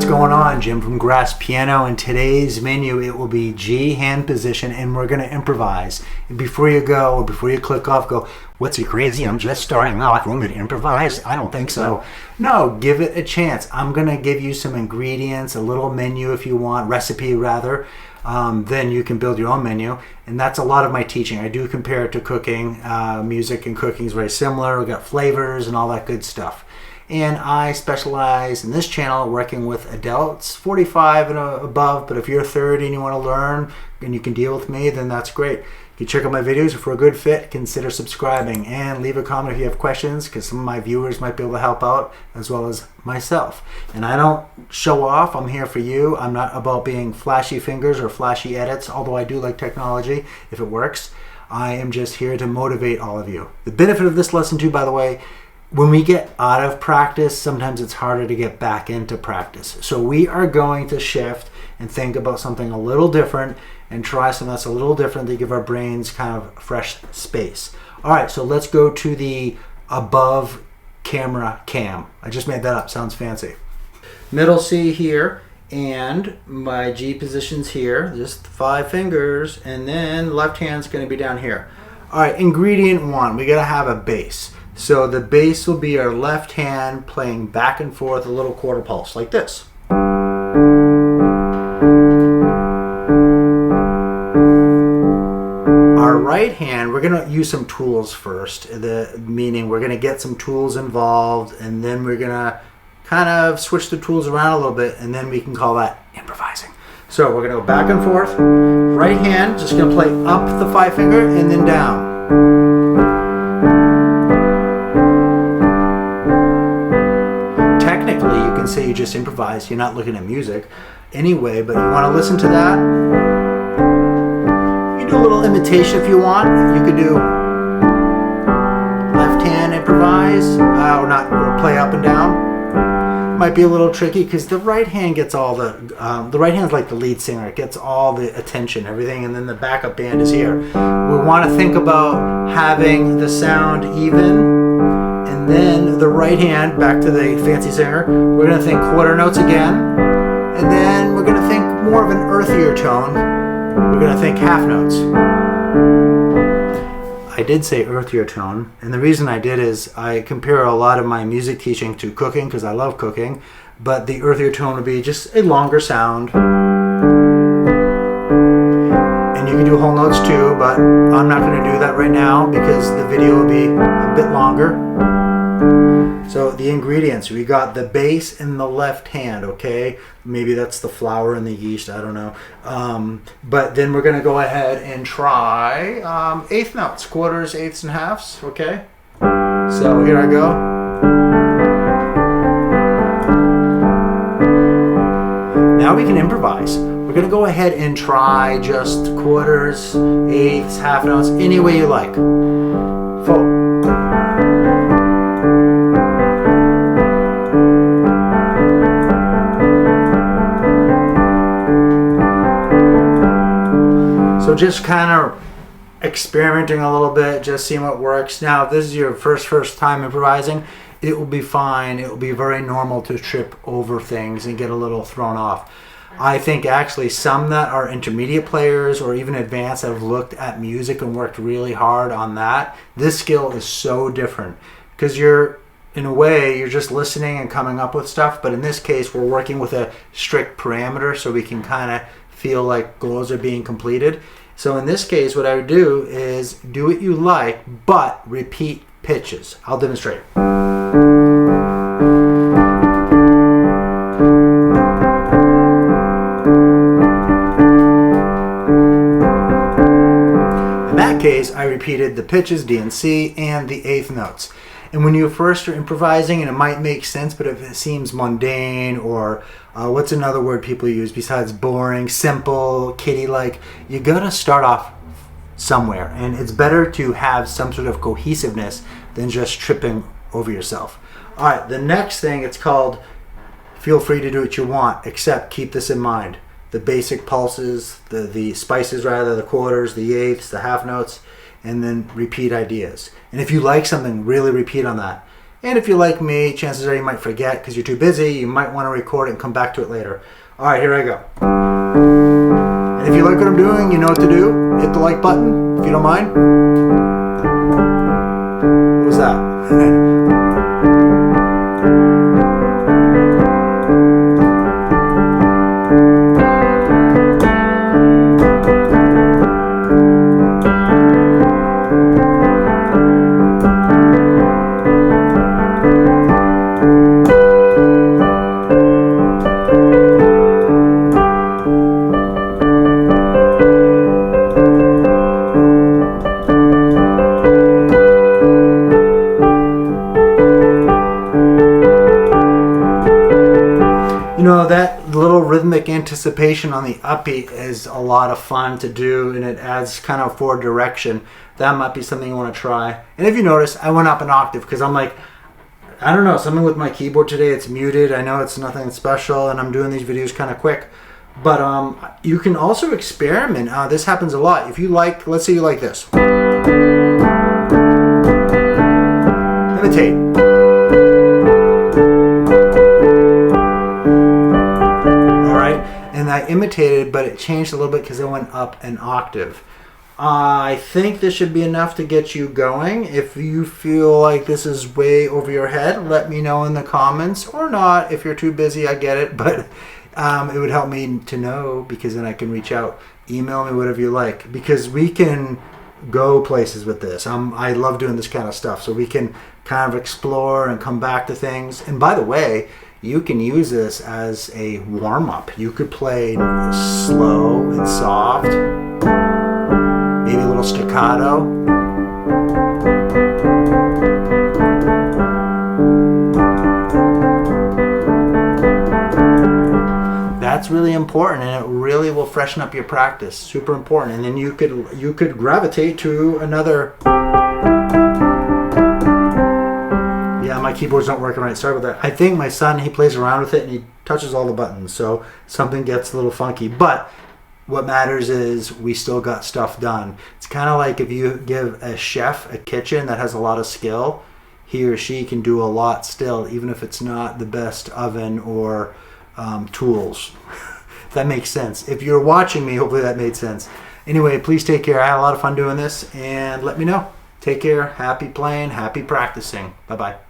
What's going on? Jim from GrassRootsPiano. In today's menu, it will be G hand position, and we're going to improvise. And before you go, or before you click off, go, what's he crazy? I'm just starting off. Want me to improvise? I don't think so. No, give it a chance. I'm going to give you some ingredients, a little menu if you want, recipe rather. Then you can build your own menu, and that's a lot of my teaching. I do compare it to cooking. Music and cooking is very similar. We've got flavors and all that good stuff. And I specialize in this channel working with adults 45 and above, but if you're 30 and you want to learn and you can deal with me, then that's great. You can check out my videos. If we're a good fit, consider subscribing and leave a comment if you have questions, because some of my viewers might be able to help out as well as myself. And I don't show off. I'm here for you. I'm not about being flashy fingers or flashy edits, although I do like technology if it works. I am just here to motivate all of you. The benefit of this lesson too, by the way, when we get out of practice, sometimes it's harder to get back into practice. So we are going to shift and think about something a little different and try something that's a little different to give our brains kind of fresh space. All right, so let's go to the above camera cam. I just made that up, sounds fancy. Middle C here, and my G position's here, just 5 fingers, and then left hand's gonna be down here. All right, ingredient 1, we gotta have a bass. So the bass will be our left hand playing back and forth a little quarter pulse like this. Our right hand, we're going to use some tools first, meaning we're going to get some tools involved, and then we're going to kind of switch the tools around a little bit, and then we can call that improvising. So we're going to go back and forth. Right hand, just going to play up the 5 finger and then down. Technically, you can say you just improvise. You're not looking at music anyway, but you want to listen to that. You do a little imitation if you want. You could do left hand improvise, or play up and down. Might be a little tricky because the right hand gets all the right hand's like the lead singer. It gets all the attention, everything, and then the backup band is here. We want to think about having the sound even. And then the right hand, back to the fancy singer, we're going to think quarter notes again. And then we're going to think more of an earthier tone. We're going to think half notes. I did say earthier tone, and the reason I did is I compare a lot of my music teaching to cooking because I love cooking, but the earthier tone would be just a longer sound. And you can do whole notes too, but I'm not going to do that right now because the video will be a bit longer. So the ingredients, we got the bass in the left hand, okay? Maybe that's the flour and the yeast, I don't know. But then we're gonna go ahead and try eighth notes, quarters, eighths, and halves, okay? So here I go. Now we can improvise. We're gonna go ahead and try just quarters, eighths, half notes, any way you like. Full. So just kind of experimenting a little bit, just seeing what works. Now, if this is your first time improvising, it will be fine. It will be very normal to trip over things and get a little thrown off. I think actually some that are intermediate players or even advanced have looked at music and worked really hard on that. This skill is so different because in a way, you're just listening and coming up with stuff. But in this case, we're working with a strict parameter so we can kind of feel like goals are being completed. So in this case, what I would do is do what you like, but repeat pitches. I'll demonstrate. In that case, I repeated the pitches, D and C, and the eighth notes. And when you first are improvising, and it might make sense, but if it seems mundane or what's another word people use besides boring, simple, kiddie-like, you gotta start off somewhere. And it's better to have some sort of cohesiveness than just tripping over yourself. All right, the next thing, it's called feel free to do what you want, except keep this in mind. The basic pulses, the spices rather, the quarters, the eighths, the half notes, and then repeat ideas. And if you like something, really repeat on that. And if you're like me, chances are you might forget because you're too busy. You might want to record it and come back to it later. All right, here I go. And if you like what I'm doing, you know what to do. Hit the like button if you don't mind. What was that? You know, that little rhythmic anticipation on the upbeat is a lot of fun to do, and it adds kind of forward direction. That might be something you want to try. And if you notice, I went up an octave because I'm like, I don't know, something with my keyboard today, it's muted. I know it's nothing special, and I'm doing these videos kind of quick. But you can also experiment. This happens a lot. If you like, let's say you like this. Imitate. And I imitated, but it changed a little bit because it went up an octave. I think this should be enough to get you going. If you feel like this is way over your head, let me know in the comments, or not. If you're too busy, I get it, but it would help me to know, because then I can reach out. Email me, whatever you like, because we can go places with this. I love doing this kind of stuff, so we can kind of explore and come back to things. And by the way, you can use this as a warm-up. You could play slow and soft, maybe a little staccato. That's really important, and it really will freshen up your practice. Super important. And then you could gravitate to another. Yeah, my keyboards don't work right. Sorry about that. I think my son, he plays around with it and he touches all the buttons, so something gets a little funky. But what matters is we still got stuff done. It's kind of like if you give a chef a kitchen that has a lot of skill, he or she can do a lot still, even if it's not the best oven or tools. If that makes sense. If you're watching me, hopefully that made sense. Anyway, please take care. I had a lot of fun doing this, and let me know. Take care. Happy playing. Happy practicing. Bye-bye.